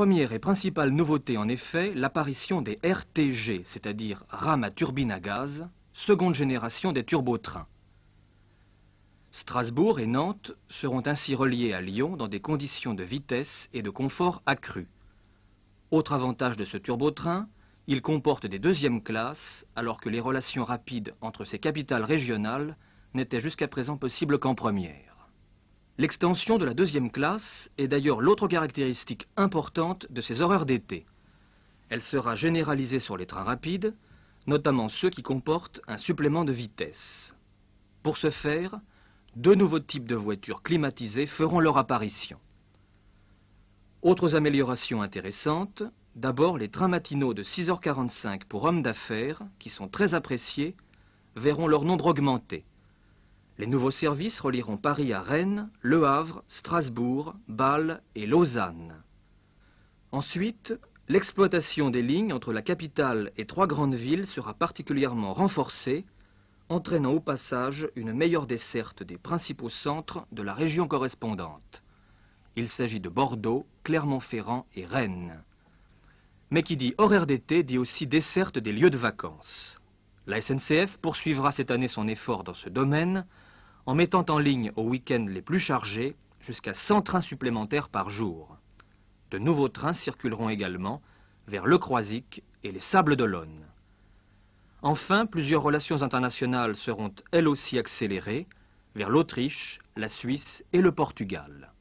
première et principale nouveauté, en effet, l'apparition des RTG, c'est-à-dire rames à turbine à gaz, seconde génération des turbotrains. Strasbourg et Nantes seront ainsi reliés à Lyon dans des conditions de vitesse et de confort accrus. Autre avantage de ce turbotrain, il comporte des deuxièmes classes, alors que les relations rapides entre ces capitales régionales n'étaient jusqu'à présent possibles qu'en première. L'extension de la deuxième classe est d'ailleurs l'autre caractéristique importante de ces horaires d'été. Elle sera généralisée sur les trains rapides, notamment ceux qui comportent un supplément de vitesse. Pour ce faire, deux nouveaux types de voitures climatisées feront leur apparition. Autres améliorations intéressantes, d'abord les trains matinaux de 6h45 pour hommes d'affaires, qui sont très appréciés, verront leur nombre augmenter. Les nouveaux services relieront Paris à Rennes, Le Havre, Strasbourg, Bâle et Lausanne. Ensuite, l'exploitation des lignes entre la capitale et trois grandes villes sera particulièrement renforcée, entraînant au passage une meilleure desserte des principaux centres de la région correspondante. Il s'agit de Bordeaux, Clermont-Ferrand et Rennes. Mais qui dit horaire d'été dit aussi desserte des lieux de vacances. La SNCF poursuivra cette année son effort dans ce domaine en mettant en ligne aux week-ends les plus chargés jusqu'à 100 trains supplémentaires par jour. De nouveaux trains circuleront également vers Le Croisic et les Sables d'Olonne. Enfin, plusieurs relations internationales seront elles aussi accélérées vers l'Autriche, la Suisse et le Portugal.